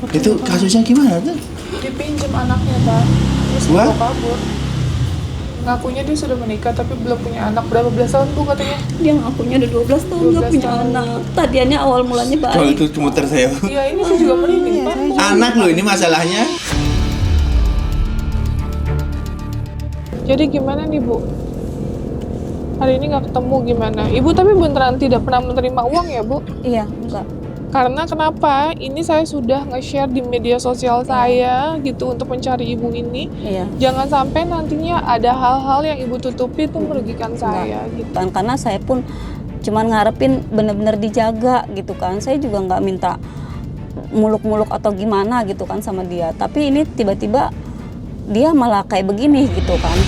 Itu kasusnya gimana tuh? Dipinjam anaknya, Pak. Terus Wah? dibawa kabur. Ngakunya dia sudah menikah tapi belum punya anak. Berapa belas tahun, Bu, katanya? Dia ngakunya udah 12 tahun nggak 12 punya tahun. anak. Tadiannya awal mulanya Kalau baik. itu cuma saya. Iya, ini saya juga merinding, Pak. Anak loh ini masalahnya. Jadi gimana nih, Bu? Hari ini nggak ketemu gimana? Ibu tapi beneran tidak pernah menerima uang ya, Bu? Iya, enggak. Karena kenapa? Ini saya sudah nge-share di media sosial saya gitu untuk mencari ibu ini. Iya. Jangan sampai nantinya ada hal-hal yang ibu tutupi itu merugikan saya gitu. Kan karena saya pun cuman ngarepin bener-bener dijaga gitu kan. Saya juga nggak minta muluk-muluk atau gimana gitu kan sama dia. Tapi ini tiba-tiba dia malah kayak begini gitu kan.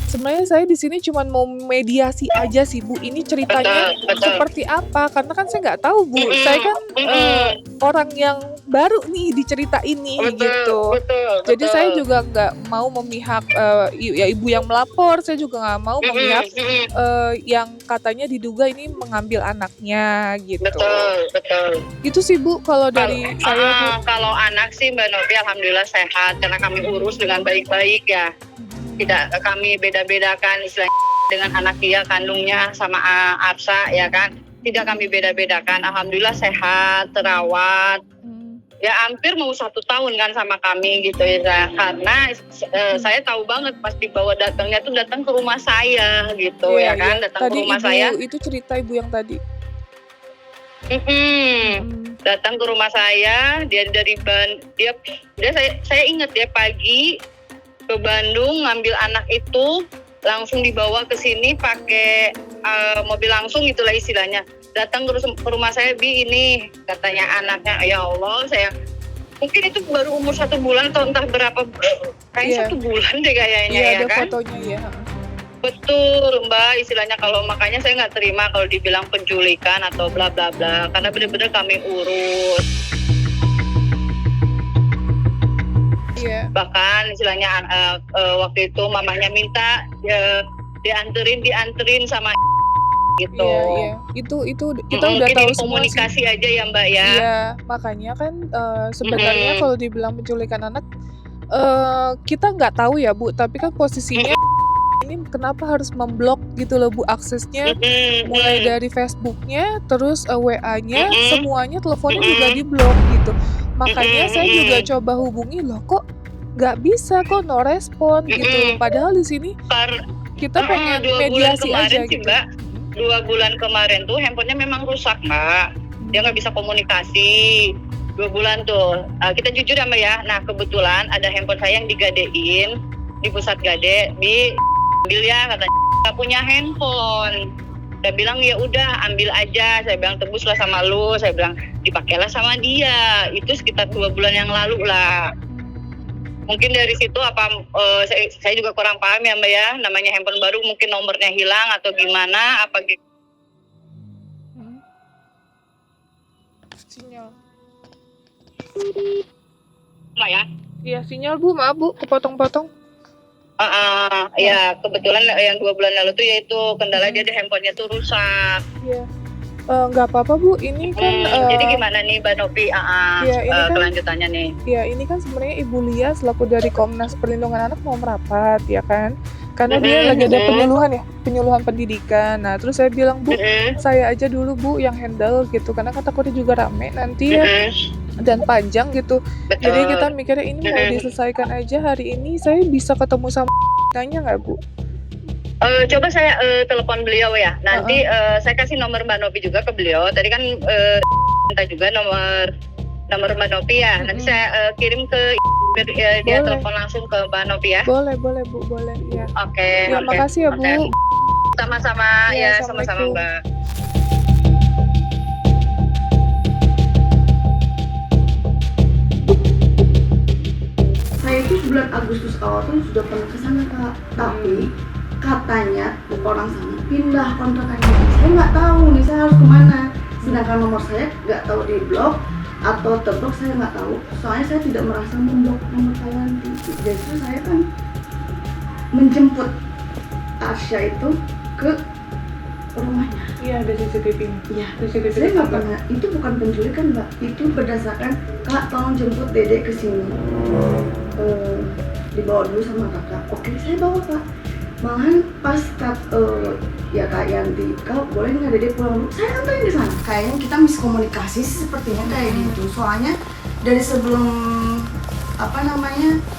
Sebenarnya saya di sini cuma mau mediasi aja sih, Bu. Ini ceritanya Betul. seperti apa? Karena kan saya nggak tahu, Bu. Saya kan orang yang baru nih di cerita ini gitu. Jadi saya juga nggak mau memihak ya ibu yang melapor. Saya juga nggak mau memihak yang katanya diduga ini mengambil anaknya gitu. Betul. Itu sih, Bu, kalau dari saya, Bu. Kalau anak sih Mbak Novi alhamdulillah sehat karena kami urus dengan baik-baik ya. Tidak kami beda-bedakan istilahnya dengan anak dia kandungnya sama Arsa ya kan. Tidak kami beda-bedakan. Alhamdulillah sehat, terawat. Ya hampir mau 1 tahun kan sama kami gitu ya. Karena saya tahu banget pas dibawa datang ke rumah saya gitu Iya, ya kan. iya. Datang Tadi ke rumah ibu saya. itu cerita ibu yang tadi. Datang ke rumah saya, dia dari saya ingat dia pagi ke Bandung ngambil anak itu langsung dibawa ke sini pakai mobil langsung itulah istilahnya. Datang ke rumah saya, Bi ini katanya anaknya, ya Allah saya mungkin itu baru umur 1 bulan atau entah berapa, kayaknya 1 bulan deh kayaknya Iya, ya ada kan. fotonya ya. Betul Mbak, istilahnya kalau makanya saya nggak terima kalau dibilang penculikan atau bla bla bla karena benar-benar kami urus. Iya. Bahkan istilahnya waktu itu mamanya minta dianterin sama gitu. Iya. Itu kita udah Mungkin tahu ini semua sih. komunikasi aja ya Mbak ya. Iya, makanya kan sebenarnya kalau dibilang penculikan anak kita nggak tahu ya, Bu, tapi kan posisinya ini kenapa harus memblok gitu loh, Bu, aksesnya mulai dari Facebooknya, terus WA-nya, semuanya, teleponnya juga diblok gitu. Makanya saya juga coba hubungi, loh kok nggak bisa, kok no respon gitu. Padahal di sini kita pengen 2 bulan mediasi kemarin aja sih gitu. Mbak. 2 bulan kemarin tuh handphonenya memang rusak Mbak. Dia nggak bisa komunikasi. 2 bulan tuh. Kita jujur ya Mbak ya. Nah kebetulan ada handphone saya yang digadein di pusat gade. Ambil ya katanya nggak punya handphone. Saya bilang ya udah ambil aja. Saya bilang tebuslah sama lu. Saya bilang dipakailah sama dia. Itu sekitar 2 bulan yang lalu lah. Mungkin dari situ saya juga kurang paham ya Mbak ya. Namanya handphone baru mungkin nomornya hilang atau gimana apa gitu. Sinyal. Mbak ya. Iya, sinyal, Bu, maaf Bu, kepotong-potong. Ya kebetulan yang 2 bulan lalu tuh yaitu kendala dia di handphonenya tuh rusak. Iya. Nggak apa-apa, Bu, ini kan Jadi gimana nih Mbak Novi Iya, ini kan kelanjutannya nih? ya ini kan sebenarnya Ibu Lia selaku dari Komnas Perlindungan Anak mau merapat ya kan, karena dia lagi ada penyuluhan pendidikan. Nah terus saya bilang, Bu, saya aja dulu Bu yang handle gitu, karena kan takutnya juga rame nanti ya dan panjang gitu. Betul. Jadi kita mikirnya ini mau diselesaikan aja hari ini. Saya bisa ketemu sama tanya nggak, Bu? Coba saya telepon beliau ya. Nanti saya kasih nomor Mbak Novi juga ke beliau. Tadi kan minta juga nomor Mbak Novi ya. Nanti saya kirim ke dia Boleh. telepon langsung ke Mbak Novi ya. Boleh Bu, boleh. Ya. Oke. Ya, makasih ya Bu. Oke. Sama-sama Ya, ya, sama-sama Assalamualaikum. Mbak. Saya itu bulan Agustus awal tuh sudah pernah ke sana Kak, tapi katanya orang sana pindah kontrakannya. Saya nggak tahu nih saya harus kemana. Sedangkan nomor saya nggak tahu di blok atau terblok, saya nggak tahu. Soalnya saya tidak merasa memblok nomor saya nanti. Justru saya kan menjemput Arsya itu ke rumahnya. Iya, ada CCTV. Iya, saya nggak pernah. Itu bukan penculikan Mbak. Itu berdasarkan Kak tolong jemput Dede ke sini. Dibawa dulu sama kakak. Oke, saya bawa Kak. Malahan pas ya Kak Yanti, kau boleh nggak Dede pulang dulu? Saya anterin di sana. Kayaknya kita miskomunikasi sih sepertinya kayak gitu. Soalnya dari sebelum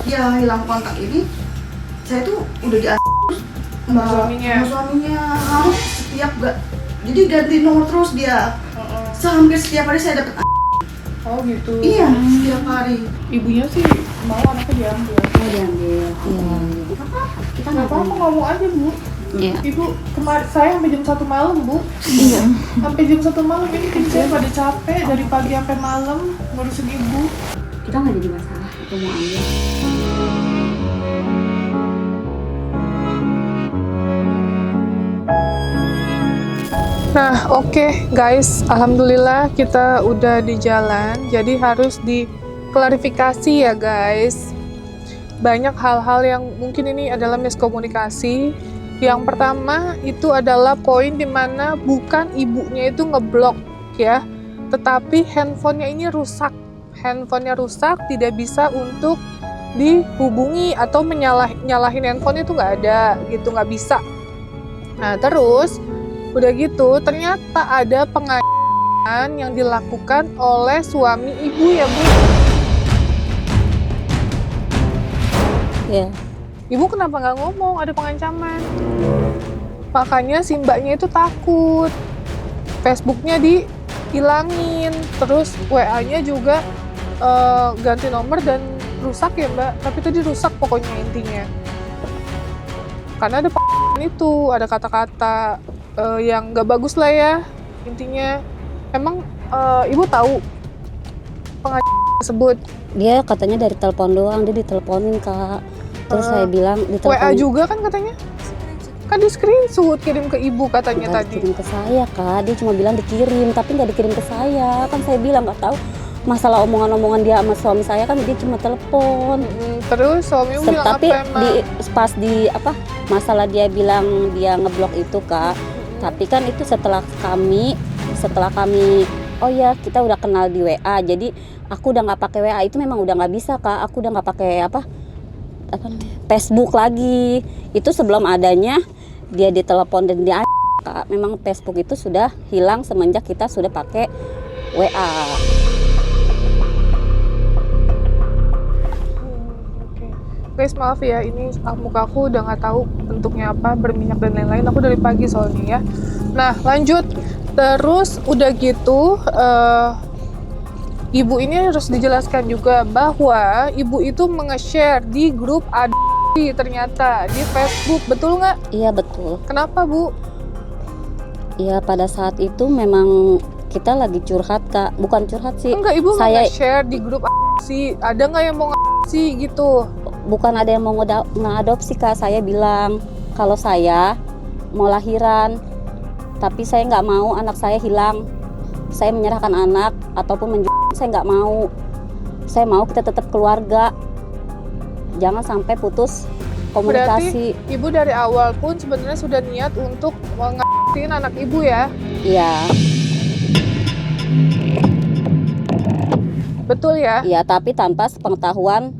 dia hilang kontak ini, saya tuh udah di Sama suaminya. sama suaminya harus setiap jadi ganti nomor terus dia. Hampir setiap hari saya dapat. Oh gitu. Iya, setiap hari. Ibunya sih mau anaknya diambil. Mau diambil. Iya. Kita Nggak apa-apa, ngomong aja Bu. Iya. Ibu kemarin saya sampai jam 1 malam Bu. Iya. Sampai jam 1 malam ini tim saya pada capek dari pagi sampai malam ngurusin ibu. Kita nggak jadi masalah. Kita mau ambil. Nah, oke, guys, alhamdulillah kita udah di jalan. Jadi harus diklarifikasi ya guys. Banyak hal-hal yang mungkin ini adalah miskomunikasi. Yang pertama itu adalah poin dimana bukan ibunya itu ngeblok ya, tetapi handphonenya ini rusak. Handphonenya rusak, tidak bisa untuk dihubungi atau nyalahin handphone itu nggak ada gitu, nggak bisa. Nah terus udah gitu ternyata ada penganiayaan yang dilakukan oleh suami ibu ya Bu. Iya. Ibu kenapa nggak ngomong ada pengancaman? Makanya si mbaknya itu takut. Facebooknya dihilangin, terus WA-nya juga ganti nomor dan rusak ya Mbak. Tapi tadi rusak pokoknya intinya. Karena ada itu, ada kata-kata yang nggak bagus lah ya intinya. Emang Ibu tahu pengacara tersebut? Dia katanya dari telepon doang, dia diteleponin Kak. Terus saya bilang WA diteleponin. juga kan katanya? Kan di screenshot kirim ke ibu katanya Nggak tadi. dikirim ke saya Kak, dia cuma bilang dikirim, tapi nggak dikirim ke saya. Kan saya bilang nggak tahu masalah omongan-omongan dia sama suami saya, kan dia cuma telepon. Terus suami ibu bilang Tapi apa emang? pas di masalah dia bilang dia ngeblok itu Kak. Tapi kan itu setelah kami oh ya kita udah kenal di WA, jadi aku udah nggak pakai WA, itu memang udah nggak bisa Kak. Aku udah nggak pakai Facebook lagi. Itu sebelum adanya dia ditelepon dan dia Kak. Memang Facebook itu sudah hilang semenjak kita sudah pakai WA. Guys maaf ya, ini muka aku udah nggak tahu bentuknya apa, berminyak dan lain-lain. Aku dari pagi soalnya ya. Nah lanjut, terus udah gitu ibu ini harus dijelaskan juga bahwa ibu itu nge-share di grup adopsi ternyata di Facebook, betul nggak? Iya betul. Kenapa Bu? Iya pada saat itu memang kita lagi curhat Kak, bukan curhat sih. Enggak, ibu saya nge-share di grup adopsi. Ada nggak yang mau ngadopsi gitu? bukan ada yang mau ngadopsi Kak. Saya bilang kalau saya mau lahiran, tapi saya nggak mau anak saya hilang. Saya menyerahkan anak ataupun menjual, saya nggak mau. Saya mau kita tetap keluarga. Jangan sampai putus komunikasi. Berarti ibu dari awal pun sebenarnya sudah niat untuk ngadopsiin anak ibu ya? Iya. Betul ya? Iya, tapi tanpa sepengetahuan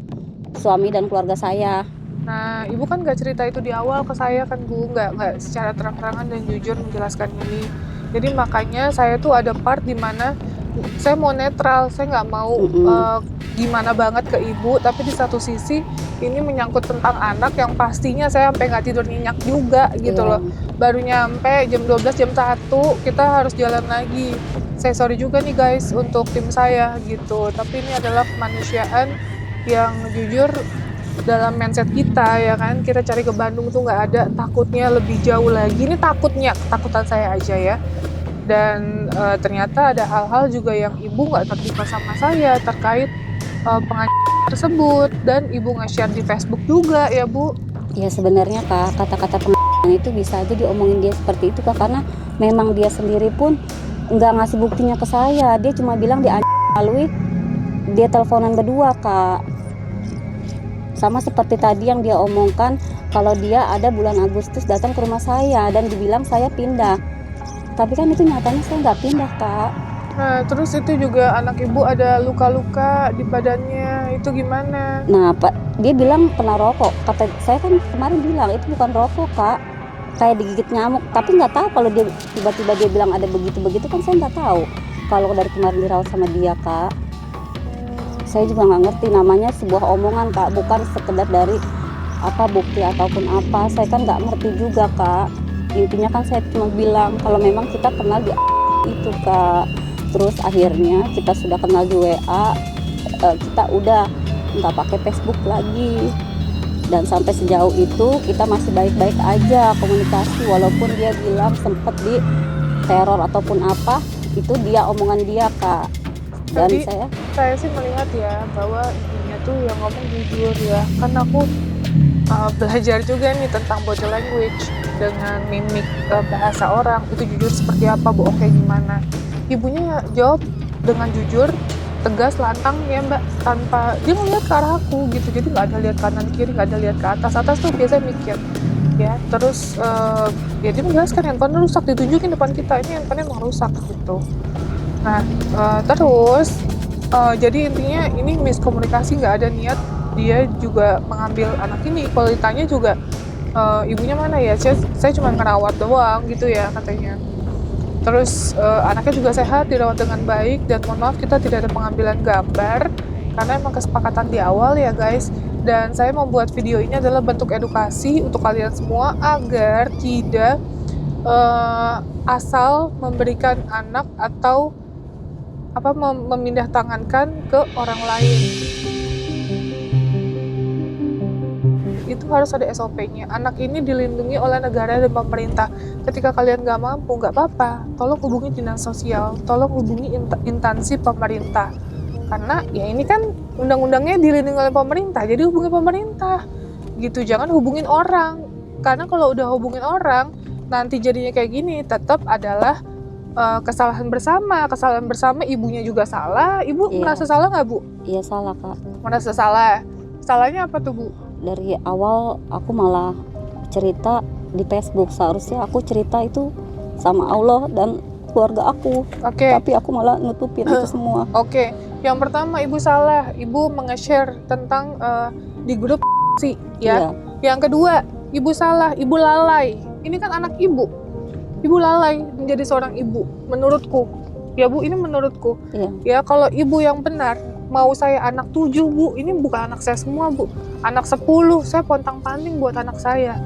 suami dan keluarga saya. Nah, ibu kan nggak cerita itu di awal ke saya kan Bu, nggak secara terang-terangan dan jujur menjelaskan ini. Jadi makanya saya tuh ada part di mana saya mau netral, saya nggak mau gimana banget ke ibu, tapi di satu sisi ini menyangkut tentang anak yang pastinya saya sampai nggak tidur nyenyak juga gitu loh. Baru nyampe jam 12, jam 1 kita harus jalan lagi. saya sorry juga nih guys untuk tim saya gitu, tapi ini adalah kemanusiaan yang jujur dalam mindset kita ya kan, kita cari ke Bandung tuh nggak ada, takutnya lebih jauh lagi. Ini ketakutan saya aja ya. Dan ternyata ada hal-hal juga yang ibu nggak terbuka sama saya terkait pengajian tersebut, dan ibu nge-share di Facebook juga ya Bu. Ya sebenarnya Kak, kata-kata pengajian itu bisa aja diomongin dia seperti itu Kak, karena memang dia sendiri pun nggak ngasih buktinya ke saya. Dia cuma bilang melalui dia teleponan berdua Kak. Sama seperti tadi yang dia omongkan, kalau dia ada bulan Agustus datang ke rumah saya dan dibilang saya pindah. Tapi kan itu nyatanya saya nggak pindah Kak. Nah terus itu juga anak ibu ada luka-luka di badannya, itu gimana? Nah Pak, dia bilang kena rokok. Kata saya kan kemarin bilang itu bukan rokok Kak, kayak digigit nyamuk. Tapi nggak tahu kalau dia tiba-tiba dia bilang ada begitu-begitu, kan saya nggak tahu. Kalau dari kemarin dirawat sama dia Kak, saya juga nggak ngerti, namanya sebuah omongan Kak, bukan sekedar dari apa bukti ataupun apa. Saya kan nggak ngerti juga Kak. Intinya kan saya cuma bilang kalau memang kita kenal di itu Kak. Terus akhirnya kita sudah kenal di WA, kita udah nggak pakai Facebook lagi. Dan sampai sejauh itu kita masih baik-baik aja komunikasi, walaupun dia bilang sempat di teror ataupun apa, itu dia omongan dia Kak. Dan Tadi saya sih melihat ya bahwa ibunya tuh yang ngomong jujur ya, kan aku belajar juga nih tentang body language dengan mimik bahasa orang itu jujur seperti apa Bu, oke gimana. Ibunya jawab dengan jujur, tegas, lantang ya Mbak, tanpa dia ngeliat ke arah aku gitu, jadi nggak ada lihat kanan kiri, nggak ada lihat ke atas tuh biasanya mikir ya. Terus ya dia menjelaskan handphone rusak, ditunjukin depan kita, ini handphone emang rusak gitu. Nah terus jadi intinya ini miskomunikasi, nggak ada niat dia juga mengambil anak ini. Kalau ditanya juga ibunya mana ya, saya cuma ngerawat doang gitu ya katanya. Terus anaknya juga sehat, dirawat dengan baik, dan mohon maaf kita tidak ada pengambilan gambar karena emang kesepakatan di awal ya guys. Dan saya membuat video ini adalah bentuk edukasi untuk kalian semua agar tidak asal memberikan anak atau memindah tangankan ke orang lain. Itu harus ada SOP-nya. Anak ini dilindungi oleh negara dan pemerintah. Ketika kalian nggak mampu, nggak apa-apa, tolong hubungi dinas sosial, tolong hubungi instansi pemerintah. Karena ya ini kan undang-undangnya dilindungi oleh pemerintah, jadi hubungi pemerintah gitu, jangan hubungin orang. Karena kalau udah hubungin orang, nanti jadinya kayak gini, tetap adalah kesalahan bersama, ibunya juga salah. Ibu merasa salah nggak Bu? iya salah Kak. Merasa salah. Salahnya apa tuh Bu? Dari awal aku malah cerita di Facebook, seharusnya aku cerita itu sama Allah dan keluarga aku. Oke. Tapi aku malah nutupin itu semua. Oke. Yang pertama ibu salah, ibu menge-share tentang di grup sih ya. Iya. Yang kedua, ibu salah, ibu lalai. Ini kan anak ibu. Ibu lalai menjadi seorang ibu menurutku. Ya Bu, ini menurutku. Iya. Ya kalau ibu yang benar, mau saya anak 7 Bu, ini bukan anak saya semua Bu. Anak 10, saya pontang-panting buat anak saya.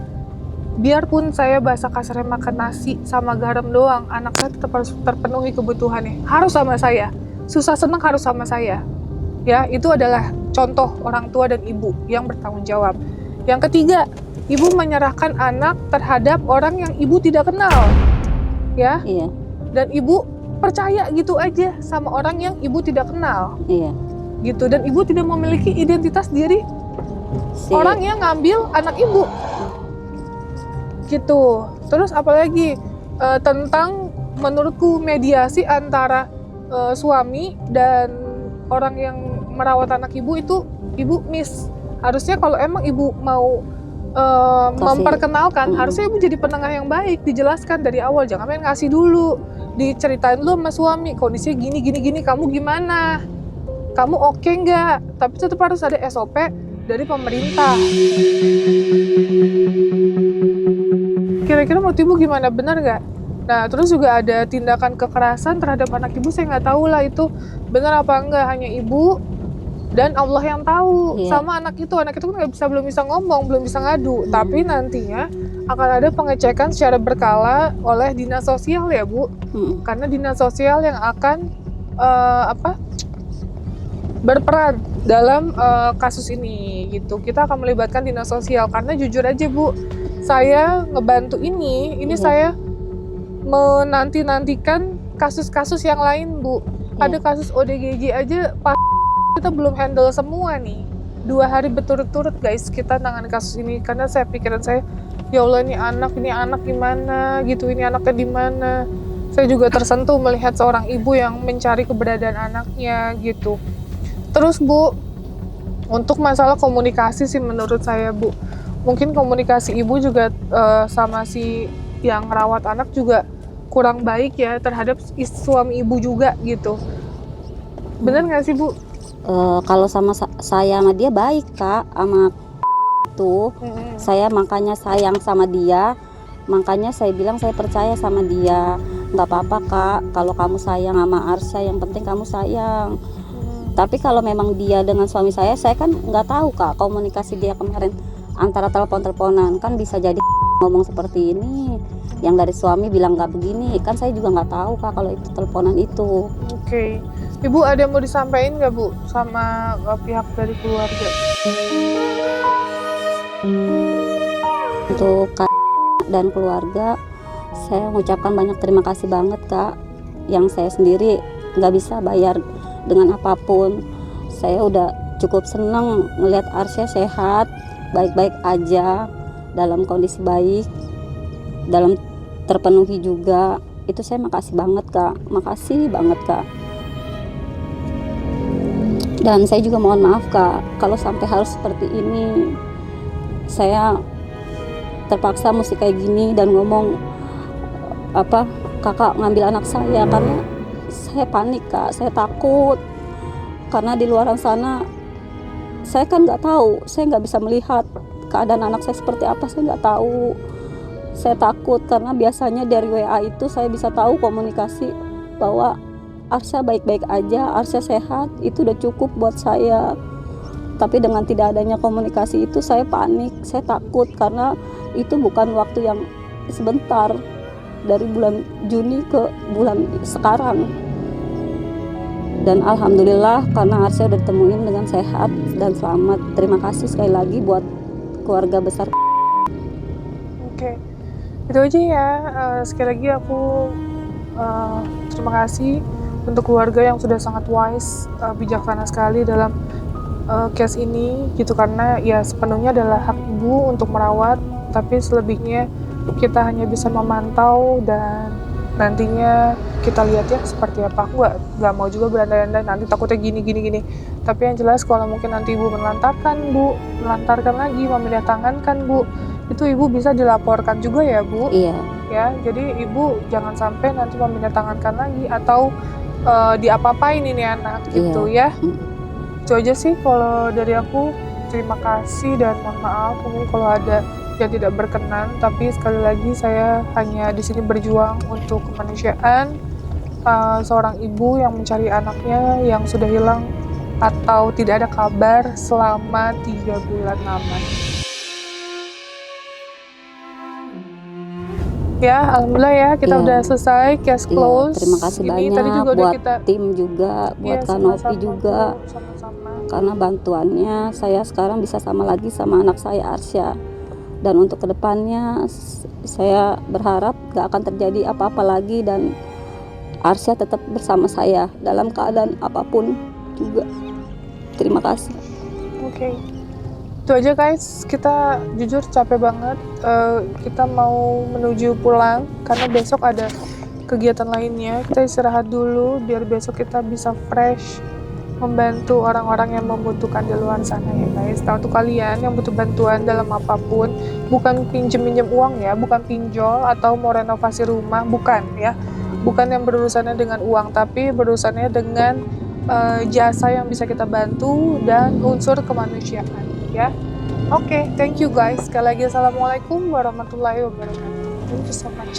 Biarpun saya bahasa kasarnya makan nasi sama garam doang, anak saya tetap harus terpenuhi kebutuhannya. Harus sama saya. Susah senang harus sama saya. Ya, itu adalah contoh orang tua dan ibu yang bertanggung jawab. Yang ketiga, ibu menyerahkan anak terhadap orang yang ibu tidak kenal. Ya. Iya. Dan ibu percaya gitu aja sama orang yang ibu tidak kenal. Iya. Gitu, dan ibu tidak memiliki identitas diri orang yang ngambil anak ibu gitu. Terus apalagi tentang menurutku mediasi antara suami dan orang yang merawat anak ibu itu ibu miss. Harusnya kalau emang ibu mau memperkenalkan, harusnya ibu jadi penengah yang baik, dijelaskan dari awal, jangan main ngasih dulu, diceritain dulu sama suami kondisinya gini, kamu gimana, kamu oke nggak? Tapi tetap harus ada SOP dari pemerintah. Kira-kira menurut ibu gimana, benar nggak? Nah, terus juga ada tindakan kekerasan terhadap anak ibu, saya nggak tahu lah itu benar apa enggak, hanya ibu dan Allah yang tahu. Sama anak itu kan belum bisa ngomong, belum bisa ngadu. Tapi nantinya akan ada pengecekan secara berkala oleh dinas sosial ya Bu, karena dinas sosial yang akan berperan dalam kasus ini gitu. Kita akan melibatkan dinas sosial karena jujur aja Bu, saya ngebantu ini saya menanti-nantikan kasus-kasus yang lain Bu. Ada kasus ODGJ aja kita belum handle semua nih. 2 hari berturut-turut guys kita nangani kasus ini karena pikiran saya, ya Allah ini anak gimana gitu, ini anaknya di mana. Saya juga tersentuh melihat seorang ibu yang mencari keberadaan anaknya gitu. Terus Bu, untuk masalah komunikasi sih menurut saya Bu, mungkin komunikasi ibu juga sama si yang rawat anak juga kurang baik ya terhadap suami ibu juga gitu. Bener nggak sih Bu? Kalau sama saya sama dia baik Kak, sama itu saya makanya sayang sama dia, makanya saya bilang saya percaya sama dia. Nggak apa-apa Kak, kalau kamu sayang sama Arsya, yang penting kamu sayang. Tapi kalau memang dia dengan suami saya kan nggak tahu Kak komunikasi dia kemarin antara telepon-teleponan, kan bisa jadi ngomong seperti ini, yang dari suami bilang nggak begini, kan saya juga nggak tahu Kak kalau itu teleponan itu. Oke. Ibu ada yang mau disampaikan nggak Bu sama pihak dari keluarga? Untuk Kak dan keluarga, saya mengucapkan banyak terima kasih banget Kak, yang saya sendiri nggak bisa bayar dengan apapun. Saya udah cukup senang melihat Arsya sehat, baik-baik aja, dalam kondisi baik, dalam terpenuhi juga. Itu saya makasih banget Kak, makasih banget Kak. Dan saya juga mohon maaf Kak, kalau sampai harus seperti ini. Saya terpaksa mesti kayak gini dan ngomong kakak ngambil anak saya, karena saya panik Kak, saya takut. Karena di luar sana saya kan nggak tahu, saya nggak bisa melihat keadaan anak saya seperti apa, saya nggak tahu. Saya takut karena biasanya dari WA itu saya bisa tahu komunikasi bahwa Arsya baik-baik aja, Arsya sehat, itu udah cukup buat saya. Tapi dengan tidak adanya komunikasi itu saya panik, saya takut karena itu bukan waktu yang sebentar, dari bulan Juni ke bulan sekarang. Dan alhamdulillah karena Arsya udah ditemuin dengan sehat dan selamat. Terima kasih sekali lagi buat keluarga besar. Oke, itu aja ya. Sekali lagi aku terima kasih untuk keluarga yang sudah sangat wise, bijaksana sekali dalam case ini gitu, karena ya sepenuhnya adalah hak ibu untuk merawat, tapi selebihnya kita hanya bisa memantau dan nantinya kita lihat ya seperti apa. Aku nggak mau juga berandai-andai nanti takutnya gini. Tapi yang jelas kalau mungkin nanti ibu melantarkan lagi, memilih tangankan Bu, itu ibu bisa dilaporkan juga ya Bu. Iya. Ya, jadi ibu jangan sampai nanti memilih tangankan lagi atau diapa-apain ini anak gitu ya. Itu aja sih kalau dari aku. Terima kasih dan mohon maaf mungkin kalau ada yang tidak berkenan, tapi sekali lagi saya hanya di sini berjuang untuk kemanusiaan seorang ibu yang mencari anaknya yang sudah hilang atau tidak ada kabar selama 3 bulan lamanya. Ya, alhamdulillah ya kita udah selesai, case close. Terima kasih banyak tadi juga buat kita, tim juga, buat Kanopi juga. Karena bantuannya saya sekarang bisa sama lagi sama anak saya Arsya. Dan untuk kedepannya saya berharap gak akan terjadi apa-apa lagi dan Arsya tetap bersama saya dalam keadaan apapun juga. Terima kasih. Oke. Itu aja guys, kita jujur capek banget. Kita mau menuju pulang karena besok ada kegiatan lainnya. Kita istirahat dulu biar besok kita bisa fresh membantu orang-orang yang membutuhkan di luar sana ya guys. Nah untuk kalian yang butuh bantuan dalam apapun, bukan pinjem uang ya, bukan pinjol atau mau renovasi rumah, bukan ya. Bukan yang berurusannya dengan uang, tapi berurusannya dengan jasa yang bisa kita bantu dan unsur kemanusiaan ya. Oke, thank you guys. Sekali lagi assalamualaikum warahmatullahi wabarakatuh. Thank you so much.